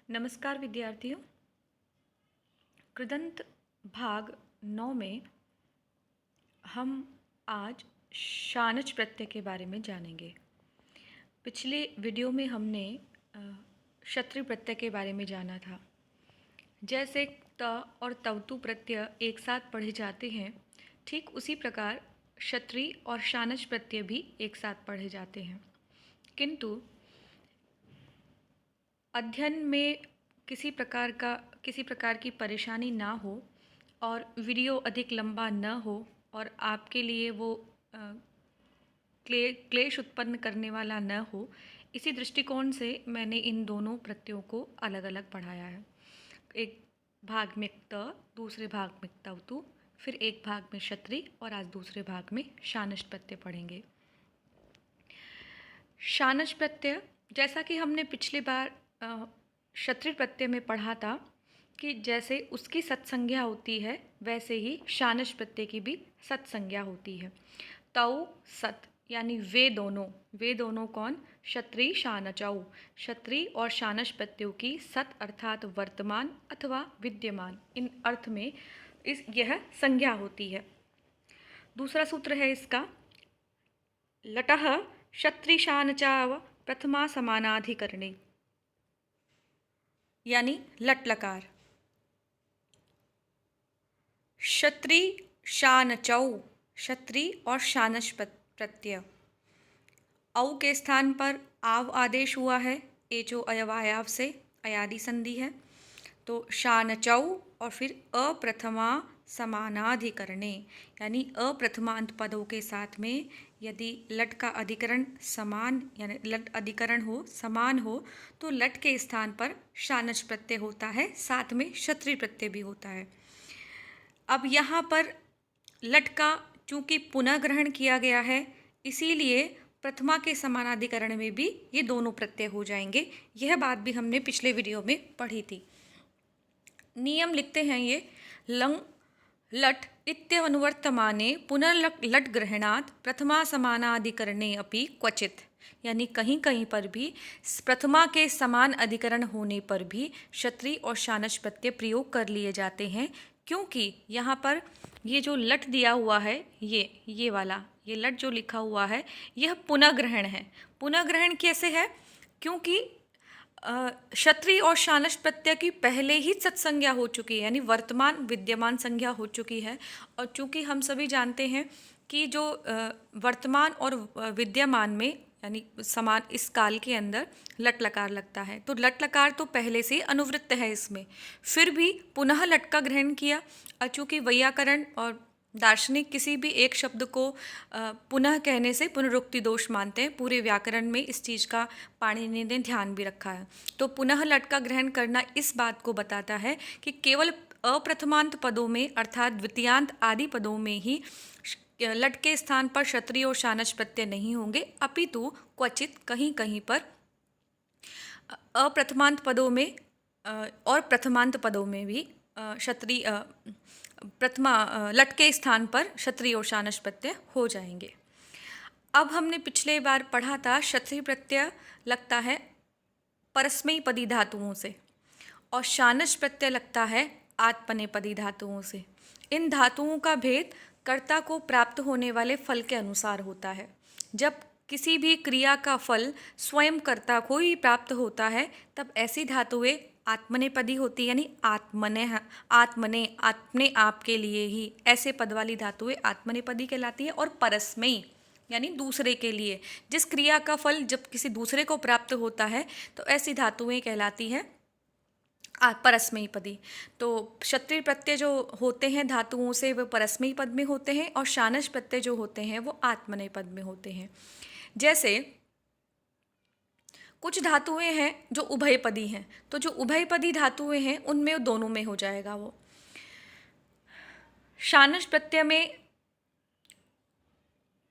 नमस्कार विद्यार्थियों। कृदंत भाग 9 में हम आज शानच प्रत्यय के बारे में जानेंगे। पिछले वीडियो में हमने क्षत्रिय प्रत्यय के बारे में जाना था। जैसे त और तवतु प्रत्यय एक साथ पढ़े जाते हैं, ठीक उसी प्रकार क्षत्रिय और शानच प्रत्यय भी एक साथ पढ़े जाते हैं। किंतु अध्ययन में किसी प्रकार की परेशानी ना हो और वीडियो अधिक लंबा न हो और आपके लिए वो क्लेश उत्पन्न करने वाला न हो, इसी दृष्टिकोण से मैंने इन दोनों प्रत्ययों को अलग अलग पढ़ाया है। एक भाग में त, दूसरे भाग में तवतु, फिर एक भाग में क्षत्रिय और आज दूसरे भाग में शानच प्रत्यय पढ़ेंगे। शानच प्रत्यय, जैसा कि हमने पिछली बार क्षत्रिय प्रत्यय में पढ़ा था कि जैसे उसकी सत्संज्ञा होती है वैसे ही शानच प्रत्यय की भी सत्संज्ञा होती है। तौ सत यानी वे दोनों कौन? क्षत्रिय शानचौ। क्षत्रिय और शानच प्रत्ययों की सत अर्थात वर्तमान अथवा विद्यमान, इन अर्थ में यह संज्ञा होती है। दूसरा सूत्र है इसका, लटः क्षत्रिय शानचाव प्रथमा समानाधिकरणे, यानी लट लकार। क्षत्रिय शानचौ, क्षत्रिय और शानच प्रत्यय, औ के स्थान पर आव आदेश हुआ है, एचो अयवायाव से अयादि संधि है, तो शानचौ और फिर अप्रथमा समानाधिकरणे, यानी अप्रथमांत पदों के साथ में यदि लट का अधिकरण समान यानी लट अधिकरण हो, समान हो, तो लट के स्थान पर शानच प्रत्यय होता है, साथ में क्षत्रिय प्रत्यय भी होता है। अब यहाँ पर लट का चूंकि पुनः ग्रहण किया गया है, इसीलिए प्रथमा के समानाधिकरण में भी ये दोनों प्रत्यय हो जाएंगे। यह बात भी हमने पिछले वीडियो में पढ़ी थी। नियम लिखते हैं ये, लंग लट इत्यनुवर्तमाने पुनर्लट ग्रहणात् प्रथमा समानाधिकरणे अपि क्वचित, यानी कहीं कहीं पर भी प्रथमा के समान अधिकरण होने पर भी क्षत्रिय और शानच प्रत्यय प्रयोग कर लिए जाते हैं, क्योंकि यहाँ पर ये जो लट दिया हुआ है, ये वाला ये लट जो लिखा हुआ है, यह पुनः ग्रहण है। पुनः ग्रहण कैसे है? क्योंकि क्षत्रिय और शानच प्रत्यय की पहले ही सत्संज्ञा हो चुकी है, यानी वर्तमान विद्यमान संज्ञा हो चुकी है। और चूंकि हम सभी जानते हैं कि जो वर्तमान और विद्यमान में यानी समान इस काल के अंदर लट लकार लगता है, तो लट लकार तो पहले से अनुवृत्त है इसमें, फिर भी पुनः लट का ग्रहण किया। चूंकि वैयाकरण और दार्शनिक किसी भी एक शब्द को पुनः कहने से पुनरुक्ति दोष मानते हैं। पूरे व्याकरण में इस चीज़ का पाणिनि ने ध्यान भी रखा है। तो पुनः लट का ग्रहण करना इस बात को बताता है कि केवल अप्रथमांत पदों में अर्थात द्वितीयांत आदि पदों में ही लट के स्थान पर क्षत्रिय और शानच प्रत्यय नहीं होंगे, अपितु क्वचित कहीं कहीं पर अप्रथमांत पदों में और प्रथमांत पदों में भी क्षत्रिय प्रथमा लट के स्थान पर क्षत्रिय और शानच प्रत्यय हो जाएंगे। अब हमने पिछले बार पढ़ा था क्षत्रिय प्रत्यय लगता है परस्मैपदी धातुओं से और शानच प्रत्यय लगता है आत्मनेपदी धातुओं से। इन धातुओं का भेद कर्ता को प्राप्त होने वाले फल के अनुसार होता है। जब किसी भी क्रिया का फल स्वयं कर्ता को ही प्राप्त होता है, तब ऐसी धातुएं आत्मनेपदी होती है, यानी आत्मने अपने आप के लिए ही, ऐसे पद वाली धातुएं आत्मनेपदी कहलाती है। और परस्मैई यानी दूसरे के लिए, जिस क्रिया का फल जब किसी दूसरे को प्राप्त होता है, तो ऐसी धातुएं कहलाती है परस्मैपदी। तो क्षत्रिय प्रत्यय जो होते हैं धातुओं से, वो परस्मैई पद में होते हैं और शानच प्रत्यय जो होते हैं वो आत्मनेय पद में होते हैं। जैसे कुछ धातुएं हैं जो उभयपदी हैं, तो जो उभयपदी धातुएं हैं उनमें दोनों में हो जाएगा वो। शानच प्रत्यय में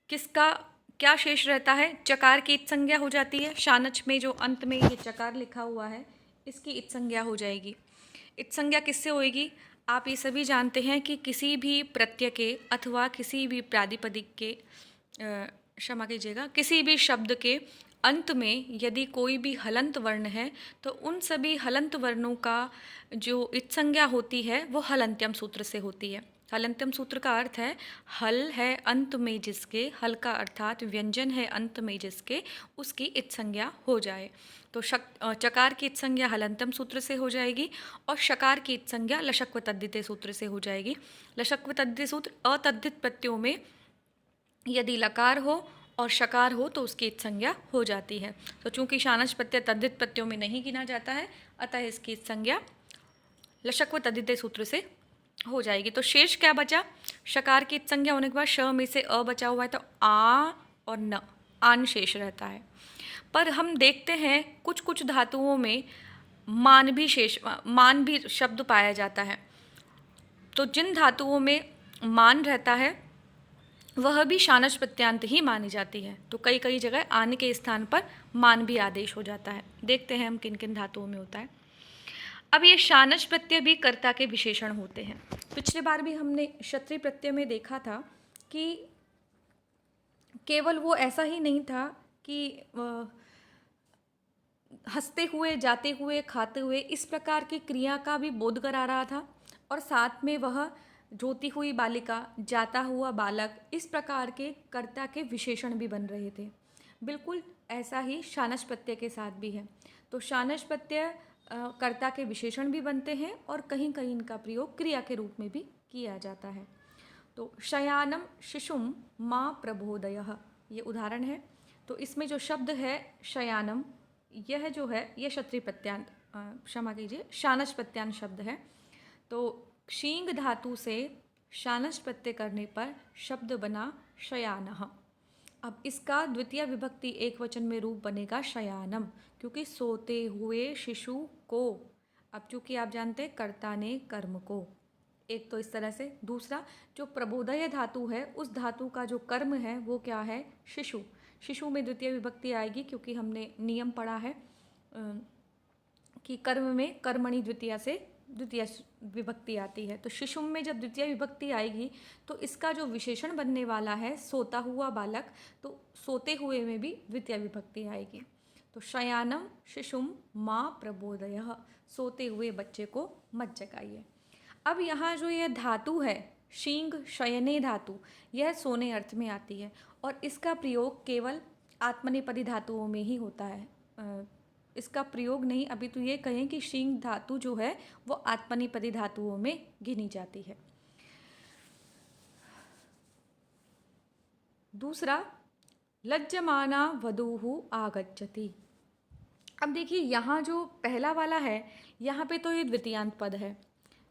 किसका क्या शेष रहता है? चकार की इत संज्ञा हो जाती है। शानच में जो अंत में ये चकार लिखा हुआ है, इसकी इत संज्ञा हो जाएगी। इत संज्ञा किससे होएगी? आप ये सभी जानते हैं कि किसी भी प्रत्यय के अथवा किसी भी प्रातिपदिक के, क्षमा कीजिएगा, किसी भी शब्द के अंत में यदि कोई भी हलंत वर्ण है तो उन सभी हलंत वर्णों का जो इत्संज्ञा होती है वो हलंत्यम सूत्र से होती है। हलंत्यम सूत्र का अर्थ है हल है अंत में जिसके, हल का अर्थात व्यंजन है अंत में जिसके, उसकी इत्संज्ञा हो जाए। तो चकार की इत्संज्ञा हलंत्यम सूत्र से हो जाएगी और शकार की इत्संज्ञा लशक्व तद्धिते सूत्र से हो जाएगी। लशक्व तद्धित सूत्र अतद्धित प्रत्ययों में यदि लकार हो और शकार हो तो उसकी इत्संज्ञा हो जाती है। तो चूंकि शानच प्रत्यय तद्धित प्रत्ययों में नहीं गिना जाता है, अतः इसकी इत्संज्ञा लशक्व तद्धिते सूत्र से हो जाएगी। तो शेष क्या बचा? शकार की इत्संज्ञा होने के बाद श में से अ बचा हुआ है तो आ और न, आन शेष रहता है। पर हम देखते हैं कुछ कुछ धातुओं में मान भी शब्द पाया जाता है। तो जिन धातुओं में मान रहता है वह भी शानच प्रत्यांत ही मानी जाती है। तो कई कई जगह आन के स्थान पर मान भी आदेश हो जाता है। देखते हैं हम किन किन धातुओं में होता है। अब ये शानच प्रत्यय भी कर्ता के विशेषण होते हैं। पिछले बार भी हमने क्षत्रिय प्रत्यय में देखा था कि केवल वो ऐसा ही नहीं था कि हंसते हुए, जाते हुए, खाते हुए, इस प्रकार की क्रिया का भी बोध करा रहा था और साथ में वह रोती हुई बालिका, जाता हुआ बालक, इस प्रकार के कर्ता के विशेषण भी बन रहे थे। बिल्कुल ऐसा ही शानच प्रत्यय के साथ भी है। तो शानच प्रत्यय कर्ता के विशेषण भी बनते हैं और कहीं कहीं इनका प्रयोग क्रिया के रूप में भी किया जाता है। तो शयानम शिशुम माँ प्रबोधयः, ये उदाहरण है। तो इसमें जो शब्द है शयानम, यह जो है यह क्षत्रिय प्रत्यांत, क्षमा कीजिए, शानच प्रत्यांत शब्द है। तो शींग धातु से शानच प्रत्यय करने पर शब्द बना शयानः। अब इसका द्वितीय विभक्ति एक वचन में रूप बनेगा शयानम, क्योंकि सोते हुए शिशु को। अब चूंकि आप जानते हैं कर्ता ने कर्म को, एक तो इस तरह से। दूसरा, जो प्रबोधय धातु है उस धातु का जो कर्म है वो क्या है? शिशु। शिशु में द्वितीय विभक्ति आएगी, क्योंकि हमने नियम पढ़ा है कि कर्म में कर्मणि द्वितीय से द्वितीय विभक्ति आती है। तो शिशुम में जब द्वितीय विभक्ति आएगी तो इसका जो विशेषण बनने वाला है सोता हुआ बालक, तो सोते हुए में भी द्वितीय विभक्ति आएगी। तो शयानम शिशुम माँ प्रबोधयः, सोते हुए बच्चे को मत जगाइए। अब यहाँ जो यह धातु है शींग शयने धातु, यह सोने अर्थ में आती है और इसका प्रयोग केवल आत्मनेपदी धातुओं में ही होता है। इसका प्रयोग नहीं, अभी तो ये कहें कि शींग धातु जो है वो आत्मनेपदी धातुओं में गिनी जाती है। दूसरा, लज्जमाना वधूः आगच्छति। अब देखिए यहाँ जो पहला वाला है यहाँ पे तो ये द्वितीयांत पद है,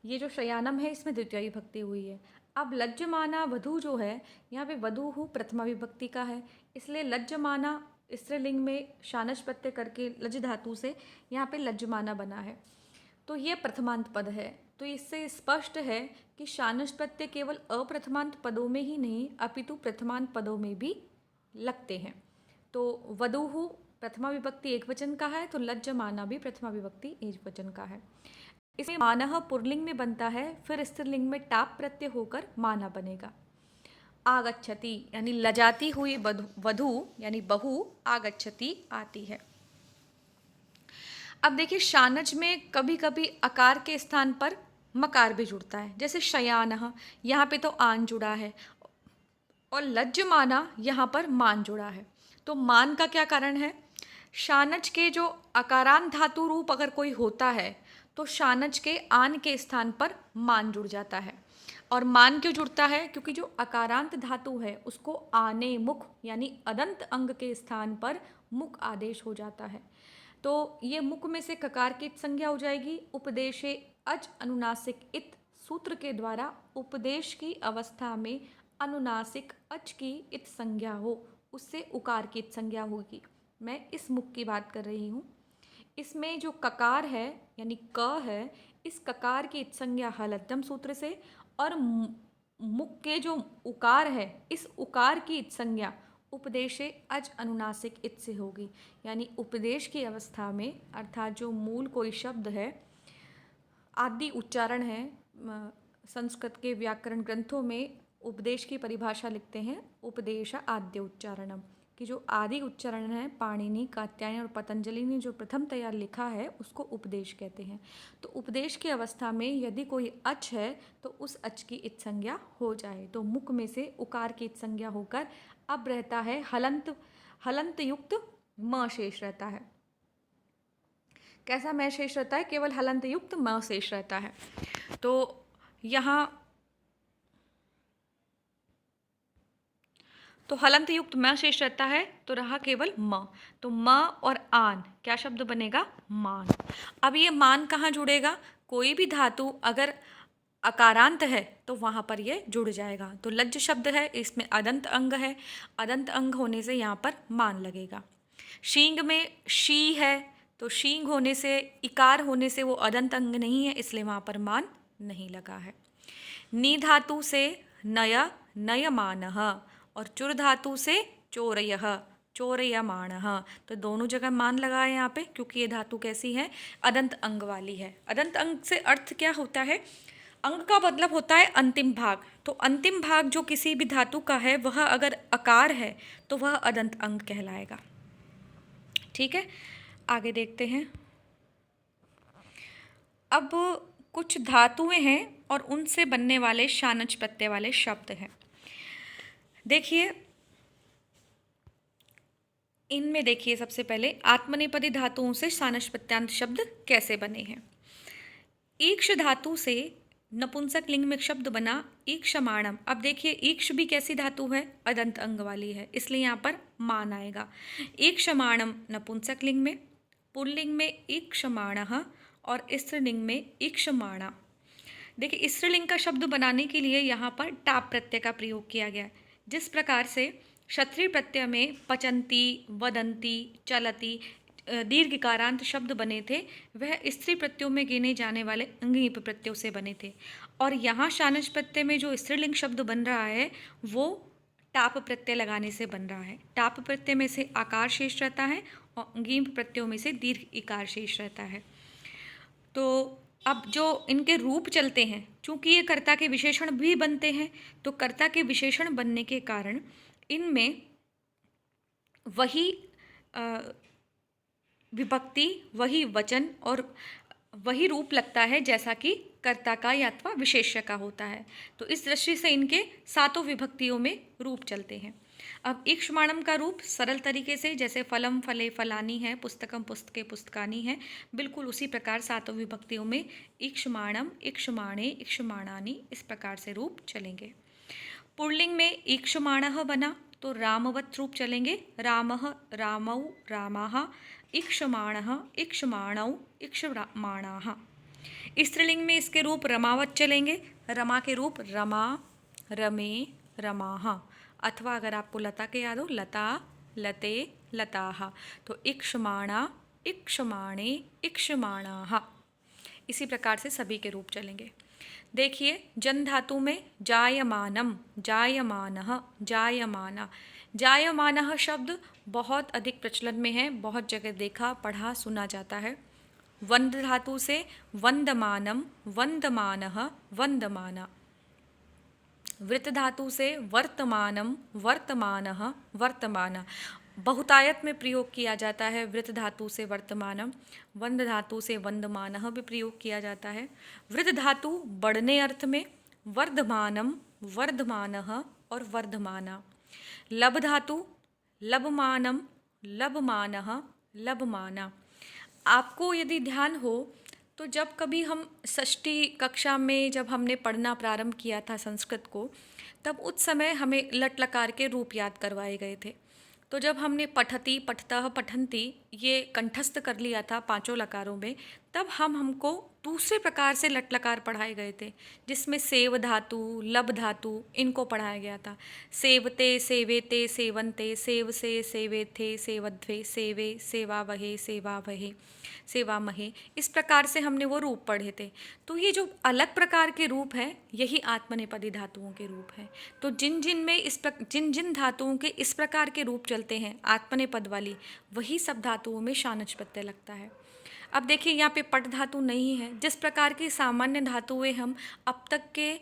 ये जो शयानम है इसमें द्वितीय विभक्ति हुई है। अब लज्जमाना वधू जो है यहाँ पे वधूः प्रथमा विभक्ति का है, इसलिए लज्जमाना स्त्रीलिंग में शानच प्रत्यय करके लज धातु से यहाँ पे लज्जमाना बना है। तो ये प्रथमांत पद है। तो इससे स्पष्ट है कि शानच प्रत्यय केवल अप्रथमांत पदों में ही नहीं अपितु प्रथमांत पदों में भी लगते हैं। तो वधूः प्रथमा विभक्ति एक वचन का है, तो लज्जमाना भी प्रथमा विभक्ति एक वचन का है। इसमें मानः पुल्लिंग में बनता है, फिर स्त्रीलिंग में टाप प्रत्यय होकर माना बनेगा। आगच्छति यानी लजाती हुई वधू यानी बहू आगच्छति आती है। अब देखिए शानच में कभी कभी अकार के स्थान पर मकार भी जुड़ता है, जैसे शयानः, यहाँ पे तो आन जुड़ा है, और लज्जमाना यहाँ पर मान जुड़ा है। तो मान का क्या कारण है? शानच के जो अकारांत धातु रूप अगर कोई होता है तो शानच के आन के स्थान पर मान जुड़ जाता है। और मान क्यों जुड़ता है? क्योंकि जो अकारांत धातु है उसको आने मुख यानी अदंत अंग के स्थान पर मुख आदेश हो जाता है। तो ये मुख में से ककार की संज्ञा हो जाएगी। उपदेशे अज अनुनासिक इत सूत्र के द्वारा उपदेश की अवस्था में अनुनासिक अच की इत संज्ञा हो, उससे उकार की इत संज्ञा होगी। मैं इस मुख की बात कर रही हूँ। इसमें जो ककार है यानी क है, इस ककार की इत संज्ञा हलद्यम सूत्र से, और मुख के जो उकार है इस उकार की इत संज्ञा उपदेशे अज अनुनासिक इत से होगी। यानी उपदेश की अवस्था में, अर्थात जो मूल कोई शब्द है, आदि उच्चारण है, संस्कृत के व्याकरण ग्रंथों में उपदेश की परिभाषा लिखते हैं उपदेश आद्य उच्चारणम। कि जो आदि उच्चारण है पाणिनि, कात्यायन और पतंजलि ने जो प्रथम तैयार लिखा है उसको उपदेश कहते हैं। तो उपदेश की अवस्था में यदि कोई अच है तो उस अच की इत संज्ञा हो जाए तो मुख में से उकार की इत संज्ञा होकर अब रहता है हलंत, हलंत युक्त म शेष रहता है। कैसा मैं शेष रहता है? केवल हलंत युक्त म शेष रहता है। तो यहाँ तो हलंत युक्त म शेष रहता है तो रहा केवल म। तो म और आन क्या शब्द बनेगा? मान। अब ये मान कहाँ जुड़ेगा? कोई भी धातु अगर अकारांत है तो वहाँ पर ये जुड़ जाएगा। तो लज्ज शब्द है, इसमें अदंत अंग है, अदंत अंग होने से यहाँ पर मान लगेगा। शींग में शी है तो शींग होने से, इकार होने से वो अदंत अंग नहीं है, इसलिए वहाँ पर मान नहीं लगा है। नी धातु से नय, नयमानः, और चुर धातु से चोरयः, चोरयमाणः। तो दोनों जगह मान लगा है यहाँ पे, क्योंकि ये धातु कैसी है? अदंत अंग वाली है। अदंत अंग से अर्थ क्या होता है? अंग का मतलब होता है अंतिम भाग। तो अंतिम भाग जो किसी भी धातु का है वह अगर अकार है तो वह अदंत अंग कहलाएगा। ठीक है, आगे देखते हैं। अब कुछ धातुएं हैं और उनसे बनने वाले शानच प्रत्यय वाले शब्द हैं। देखिए, इनमें देखिए सबसे पहले आत्मनेपदी धातुओं से शानच प्रत्यांत शब्द कैसे बने हैं। ईक्ष धातु से नपुंसक लिंग में शब्द बना ईक्षमाणम। अब देखिए ईक्ष भी कैसी धातु है? अदंत अंग वाली है, इसलिए यहाँ पर मान आएगा। ईक्षमाणम नपुंसक लिंग में, पुल्लिंग में ईक्षमाणः और स्त्रीलिंग में ईक्षमाणा। देखिए स्त्रीलिंग का शब्द बनाने के लिए यहाँ पर टाप प्रत्यय का प्रयोग किया गया है। जिस प्रकार से क्षत्रिय प्रत्यय में पचंती, वदंती, चलती दीर्घकारांत शब्द बने थे, वह स्त्री प्रत्ययों में गिने जाने वाले अंगिप प्रत्ययों से बने थे। और यहाँ शानच प्रत्यय में जो स्त्रीलिंग शब्द बन रहा है वो टाप प्रत्यय लगाने से बन रहा है। टाप प्रत्यय में से आकार शेष रहता है और अंगिप प्रत्ययों में से दीर्घ इकार शेष रहता है। तो अब जो इनके रूप चलते हैं, चूंकि ये कर्ता के विशेषण भी बनते हैं, तो कर्ता के विशेषण बनने के कारण इनमें वही विभक्ति, वही वचन और वही रूप लगता है जैसा कि कर्ता का या अथवा विशेष्य का होता है। तो इस दृष्टि से इनके सातों विभक्तियों में रूप चलते हैं। अब ईक्षमाणम का रूप सरल तरीके से जैसे फलम, फले, फलानी है, पुस्तकम, पुस्तके, पुस्तकानी है, बिल्कुल उसी प्रकार सातों विभक्तियों में ईक्षमाणम, ईक्षमाणे, ईक्षमाणानी इस प्रकार से रूप चलेंगे। पुल्लिंग में ईक्षमाणः बना तो रामवत रूप चलेंगे। रामः, रामौ, रामाः, ईक्षमाणः, ईक्षमाणौ, ईक्षमाणाः। स्त्रीलिंग में इसके रूप रमावत चलेंगे। रमा के रूप रमा, रमे, रमाः, अथवा अगर आपको लता के याद हो लता, लते, लताः। तो ईक्षमाणा, ईक्षमाणे, ईक्षमाणाः। इसी प्रकार से सभी के रूप चलेंगे। देखिए जन धातु में जायमानम, जायमानः, जायमाना। जायमानः शब्द बहुत अधिक प्रचलन में है, बहुत जगह देखा, पढ़ा, सुना जाता है। वंद धातु से वंदमानम, वंदमानः, वंदमाना। वृत धातु से वर्तमानम, वर्तमानः, वर्तमाना। बहुतायत में प्रयोग किया जाता है वृत धातु से वर्तमानम। वंद धातु से वंदमानः भी प्रयोग किया जाता है। वृत धातु बढ़ने अर्थ में वर्धमानम, वर्धमानः और वर्धमाना। लब धातु लबमानम, लबमानः, लबमाना। आपको यदि ध्यान हो तो जब कभी हम षष्ठी कक्षा में जब हमने पढ़ना प्रारंभ किया था संस्कृत को, तब उस समय हमें लट लकार के रूप याद करवाए गए थे। तो जब हमने पठती, पठतः, पठन्ति ये कंठस्थ कर लिया था पांचों लकारों में, तब हमको दूसरे प्रकार से लट लकार पढ़ाए गए थे, जिसमें सेव धातु, लब धातु इनको पढ़ाया गया था। सेवते, सेवेते, सेवन्ते, सेव से, सेवेथे, सेवध्वे, सेवे, सेवावहे, सेवावहे, सेवामहे, इस प्रकार से हमने वो रूप पढ़े थे। तो ये जो अलग प्रकार के रूप हैं यही आत्मनेपदी धातुओं के रूप हैं। तो जिन जिन धातुओं के इस प्रकार के रूप चलते हैं आत्मनेपद वाली, वही सब धातुओं में शानच प्रत्यय लगता है। अब देखिए यहाँ पे पट धातु नहीं है। जिस प्रकार की सामान्य धातुएं हम अब तक के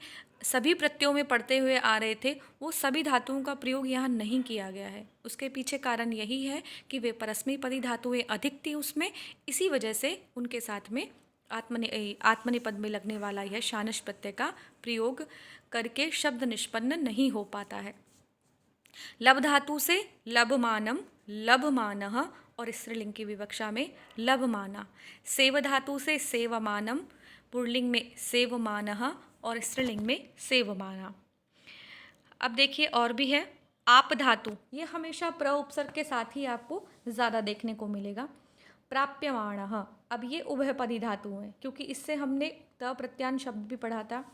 सभी प्रत्ययों में पढ़ते हुए आ रहे थे, वो सभी धातुओं का प्रयोग यहाँ नहीं किया गया है। उसके पीछे कारण यही है कि वे परस्मैपदी धातुएं अधिक थी उसमें, इसी वजह से उनके साथ में आत्मनेपद में लगने वाला यह शानच प्रत्यय का प्रयोग करके शब्द निष्पन्न नहीं हो पाता है। लब धातु से लभमानम, लभमानः और स्त्रीलिंग की विवक्षा में लभमाना। सेव धातु से सेवमानम, पुल्लिंग में सेवमानः और स्त्रीलिंग में सेवमाना। अब देखिए और भी है आप धातु, ये हमेशा प्र उपसर्ग के साथ ही आपको ज़्यादा देखने को मिलेगा। प्राप्यमाणः, अब ये उभयपदी धातु है, क्योंकि इससे हमने त प्रत्यान शब्द भी पढ़ा था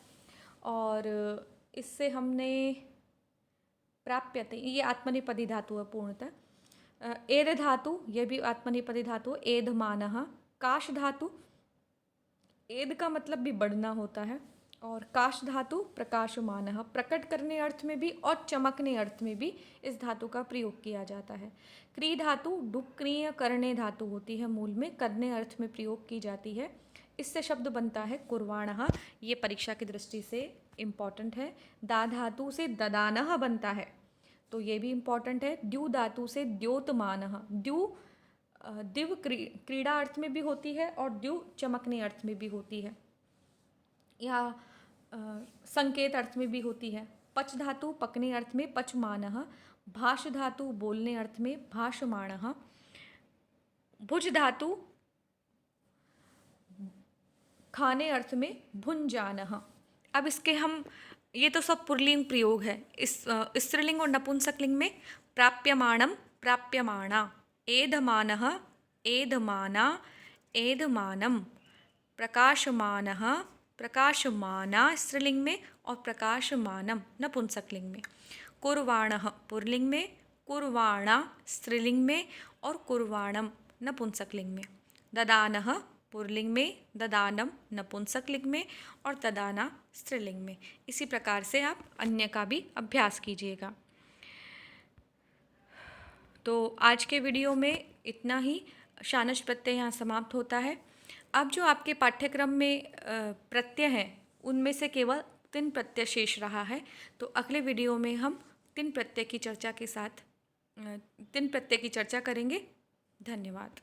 और इससे हमने प्राप्यते, ये आत्मनेपदी धातु है पूर्णतः। एद धातु, ये भी आत्मनेपदी धातु, एधमानः। काश धातु, एद का मतलब भी बढ़ना होता है, और काश धातु प्रकाशमानः, प्रकट करने अर्थ में भी और चमकने अर्थ में भी इस धातु का प्रयोग किया जाता है। क्री धातु डुक्रिय करने धातु होती है, मूल में करने अर्थ में प्रयोग की जाती है। इससे शब्द बनता है कुर्वाणः, ये परीक्षा की दृष्टि से इम्पॉर्टेंट है। दा धातु से ददानः बनता है, तो ये भी इम्पॉर्टेंट है। द्यु धातु से द्योतमानः, द्यु दिव क्रीड़ा अर्थ में भी होती है और द्यु चमकने अर्थ में भी होती है, या संकेत अर्थ में भी होती है। पच धातु पकने अर्थ में पचमानः, भाष धातु बोलने अर्थ में भाषमाणः, भुज धातु खाने अर्थ में भुंजानः। अब इसके हम, ये तो सब पुल्लिंग प्रयोग है। इस स्त्रीलिंग और नपुंसकलिंग में प्राप्यमाणम, प्राप्यमाणा, एधमानः, एधमाना, एधमानम, प्रकाशमानः, प्रकाशमाना स्त्रीलिंग में और प्रकाशमानम नपुंसकलिंग में। कुर्वाणः पुल्लिंग में, कुर्वाणा स्त्रीलिंग में और कुर्वाणम नपुंसकलिंग में। ददानः पुल्लिंग में, ददानम नपुंसकलिंग में और ददाना स्त्रीलिंग में। इसी प्रकार से आप अन्य का भी अभ्यास कीजिएगा। तो आज के वीडियो में इतना ही, शानच प्रत्यय यहाँ समाप्त होता है। अब जो आपके पाठ्यक्रम में प्रत्यय हैं, उनमें से केवल 3 प्रत्यय शेष रहा है। तो अगले वीडियो में हम 3 प्रत्यय की चर्चा के साथ 3 प्रत्यय की चर्चा करेंगे। धन्यवाद।